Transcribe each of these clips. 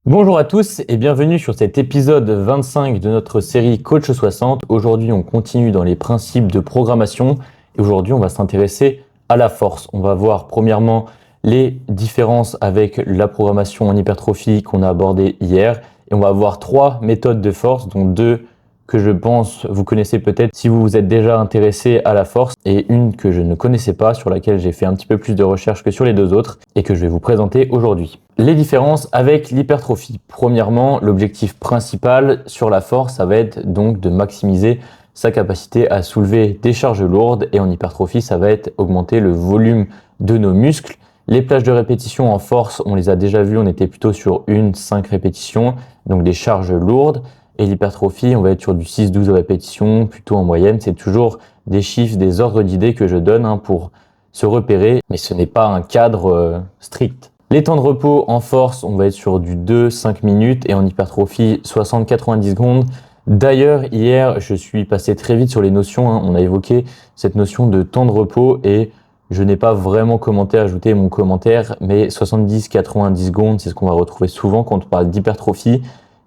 Bonjour à tous et bienvenue sur cet épisode 25 de notre série Coach 60. Aujourd'hui, on continue dans les principes de programmation et aujourd'hui, on va s'intéresser à la force. On va voir premièrement les différences avec la programmation en hypertrophie qu'on a abordée hier et on va voir 3 méthodes de force, dont 2 que je pense vous connaissez peut-être si vous vous êtes déjà intéressé à la force et une que je ne connaissais pas, sur laquelle j'ai fait un petit peu plus de recherche que sur les 2 autres et que je vais vous présenter aujourd'hui. Les différences avec l'hypertrophie. Premièrement, l'objectif principal sur la force, ça va être donc de maximiser sa capacité à soulever des charges lourdes, et en hypertrophie, ça va être augmenter le volume de nos muscles. Les plages de répétition en force, on les a déjà vues, on était plutôt sur 5 répétitions, donc des charges lourdes. Et l'hypertrophie, on va être sur du 6-12 répétitions, plutôt en moyenne. C'est toujours des chiffres, des ordres d'idées que je donne pour se repérer, mais ce n'est pas un cadre strict. Les temps de repos en force, on va être sur du 2-5 minutes et en hypertrophie 60-90 secondes. D'ailleurs, hier, je suis passé très vite sur les notions. On a évoqué cette notion de temps de repos et je n'ai pas vraiment ajouté mon commentaire, mais 70-90 secondes, c'est ce qu'on va retrouver souvent quand on parle d'hypertrophie.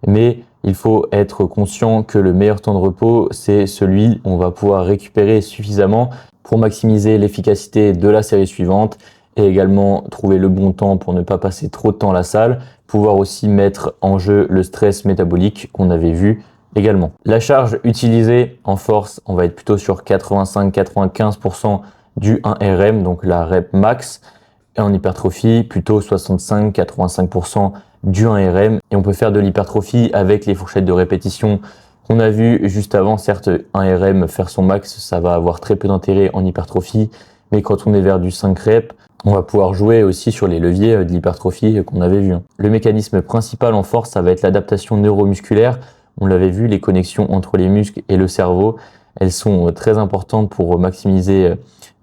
Mais il faut être conscient que le meilleur temps de repos, c'est celui où on va pouvoir récupérer suffisamment pour maximiser l'efficacité de la série suivante et également trouver le bon temps pour ne pas passer trop de temps à la salle, pouvoir aussi mettre en jeu le stress métabolique qu'on avait vu également. La charge utilisée en force, on va être plutôt sur 85-95% du 1RM, donc la rep max, et en hypertrophie, plutôt 65-85% du 1RM. Et on peut faire de l'hypertrophie avec les fourchettes de répétition qu'on a vu juste avant. Certes, 1RM, faire son max, ça va avoir très peu d'intérêt en hypertrophie, mais quand on est vers du 5 reps, on va pouvoir jouer aussi sur les leviers de l'hypertrophie qu'on avait vu. Le mécanisme principal en force, ça va être l'adaptation neuromusculaire. On l'avait vu, les connexions entre les muscles et le cerveau, elles sont très importantes pour maximiser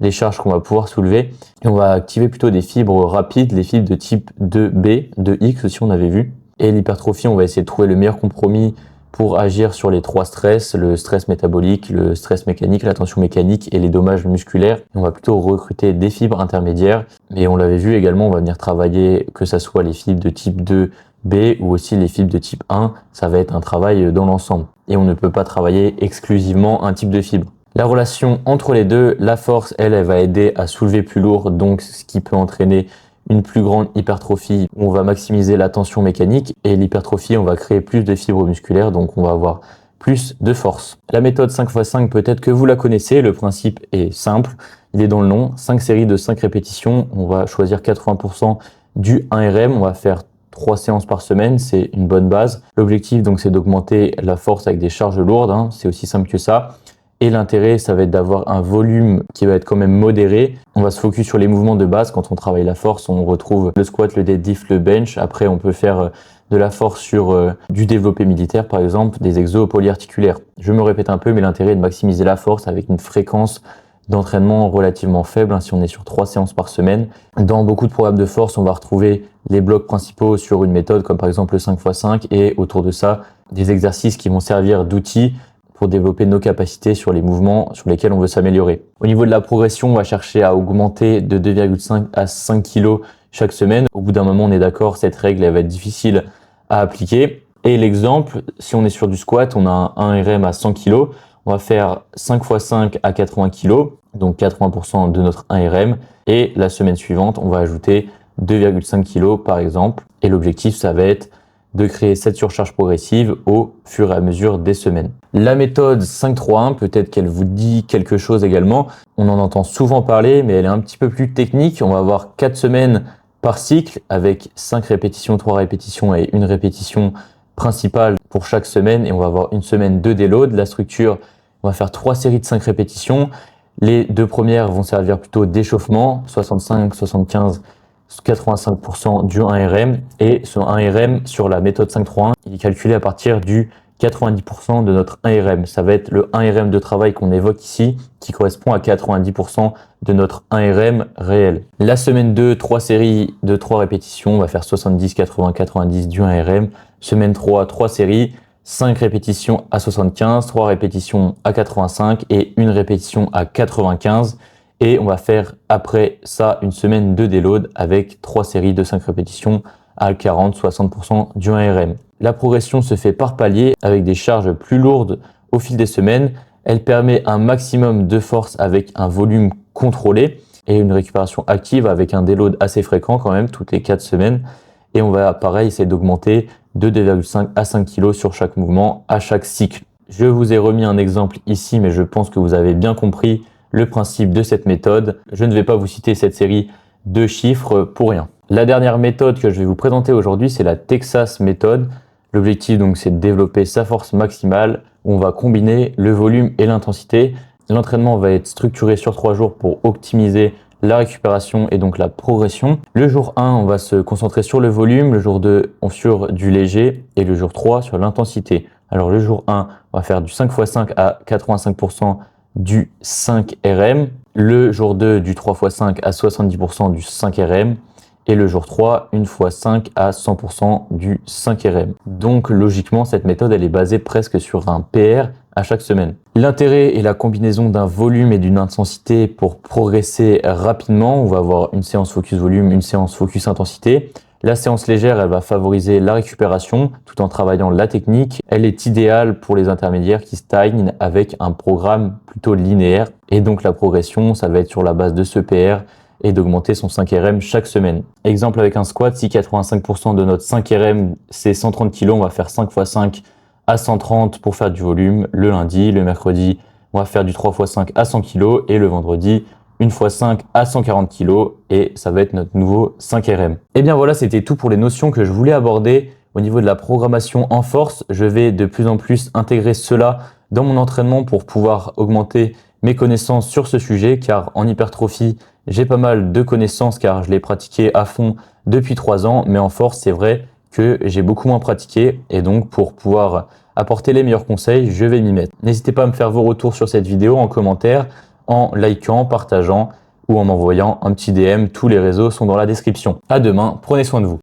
les charges qu'on va pouvoir soulever. Et on va activer plutôt des fibres rapides, les fibres de type 2B, 2X aussi on avait vu. Et l'hypertrophie, on va essayer de trouver le meilleur compromis pour agir sur les 3 stress, le stress métabolique, le stress mécanique, la tension mécanique et les dommages musculaires. On va plutôt recruter des fibres intermédiaires, mais on l'avait vu également, on va venir travailler que ça soit les fibres de type 2B ou aussi les fibres de type 1, ça va être un travail dans l'ensemble. Et on ne peut pas travailler exclusivement un type de fibre. La relation entre les deux, la force, elle va aider à soulever plus lourd, donc ce qui peut entraîner une plus grande hypertrophie, où on va maximiser la tension mécanique, et l'hypertrophie, on va créer plus de fibres musculaires, donc on va avoir plus de force. La méthode 5x5, peut-être que vous la connaissez, le principe est simple, il est dans le nom, 5 séries de 5 répétitions, on va choisir 80% du 1RM, on va faire 3 séances par semaine, c'est une bonne base. L'objectif, donc, c'est d'augmenter la force avec des charges lourdes, c'est aussi simple que ça. Et l'intérêt, ça va être d'avoir un volume qui va être quand même modéré. On va se focus sur les mouvements de base. Quand on travaille la force, on retrouve le squat, le deadlift, le bench. Après, on peut faire de la force sur du développé militaire, par exemple, des exos polyarticulaires. Je me répète un peu, mais l'intérêt est de maximiser la force avec une fréquence d'entraînement relativement faible, si on est sur 3 séances par semaine. Dans beaucoup de programmes de force, on va retrouver les blocs principaux sur une méthode, comme par exemple le 5x5, et autour de ça, des exercices qui vont servir d'outils pour développer nos capacités sur les mouvements sur lesquels on veut s'améliorer. Au niveau de la progression, on va chercher à augmenter de 2,5 à 5 kg chaque semaine. Au bout d'un moment, on est d'accord, cette règle elle va être difficile à appliquer. Et l'exemple, si on est sur du squat, on a un 1RM à 100 kg, on va faire 5 x 5 à 80 kg, donc 80% de notre 1RM. Et la semaine suivante, on va ajouter 2,5 kg par exemple. Et l'objectif, ça va être de créer cette surcharge progressive au fur et à mesure des semaines. La méthode 5-3-1, peut-être qu'elle vous dit quelque chose également. On en entend souvent parler, mais elle est un petit peu plus technique. On va avoir 4 semaines par cycle avec 5 répétitions, 3 répétitions et une répétition principale pour chaque semaine. Et on va avoir une semaine de déload. La structure, on va faire 3 séries de 5 répétitions. Les 2 premières vont servir plutôt d'échauffement, 65, 75, 85% du 1RM, et ce 1RM sur la méthode 5-3-1, il est calculé à partir du 90% de notre 1RM. Ça va être le 1RM de travail qu'on évoque ici, qui correspond à 90% de notre 1RM réel. La semaine 2, 3 séries de 3 répétitions, on va faire 70, 80, 90 du 1RM. Semaine 3, 3 séries, 5 répétitions à 75, 3 répétitions à 85 et une répétition à 95. Et on va faire après ça une semaine de déload avec 3 séries de 5 répétitions à 40-60% du 1RM. La progression se fait par palier avec des charges plus lourdes au fil des semaines. Elle permet un maximum de force avec un volume contrôlé et une récupération active avec un déload assez fréquent quand même, toutes les 4 semaines. Et on va pareil essayer d'augmenter de 2,5 à 5 kg sur chaque mouvement à chaque cycle. Je vous ai remis un exemple ici, mais je pense que vous avez bien compris le principe de cette méthode. Je ne vais pas vous citer cette série de chiffres pour rien. La dernière méthode que je vais vous présenter aujourd'hui, c'est la Texas méthode. L'objectif donc c'est de développer sa force maximale où on va combiner le volume et l'intensité. L'entraînement va être structuré sur 3 jours pour optimiser la récupération et donc la progression. Le jour 1, on va se concentrer sur le volume, le jour 2, sur du léger et le jour 3 sur l'intensité. Alors le jour 1, on va faire du 5x5 à 85% du 5RM, le jour 2 du 3x5 à 70% du 5RM et le jour 3, 1x5 à 100% du 5RM. Donc logiquement, cette méthode elle est basée presque sur un PR à chaque semaine. L'intérêt est la combinaison d'un volume et d'une intensité pour progresser rapidement. On va avoir une séance focus volume, une séance focus intensité. La séance légère, elle va favoriser la récupération tout en travaillant la technique. Elle est idéale pour les intermédiaires qui stagnent avec un programme plutôt linéaire. Et donc la progression, ça va être sur la base de ce PR et d'augmenter son 5RM chaque semaine. Exemple avec un squat, si 85% de notre 5RM c'est 130 kg, on va faire 5x5 à 130 pour faire du volume. Le lundi, le mercredi, on va faire du 3x5 à 100 kg et le vendredi, 1x5 à 140 kg et ça va être notre nouveau 5RM. Et bien voilà, c'était tout pour les notions que je voulais aborder au niveau de la programmation en force. Je vais de plus en plus intégrer cela dans mon entraînement pour pouvoir augmenter mes connaissances sur ce sujet car en hypertrophie, j'ai pas mal de connaissances car je l'ai pratiqué à fond depuis 3 ans, mais en force, c'est vrai que j'ai beaucoup moins pratiqué et donc pour pouvoir apporter les meilleurs conseils, je vais m'y mettre. N'hésitez pas à me faire vos retours sur cette vidéo en commentaire, en likant, partageant ou en m'envoyant un petit DM. Tous les réseaux sont dans la description. À demain, prenez soin de vous.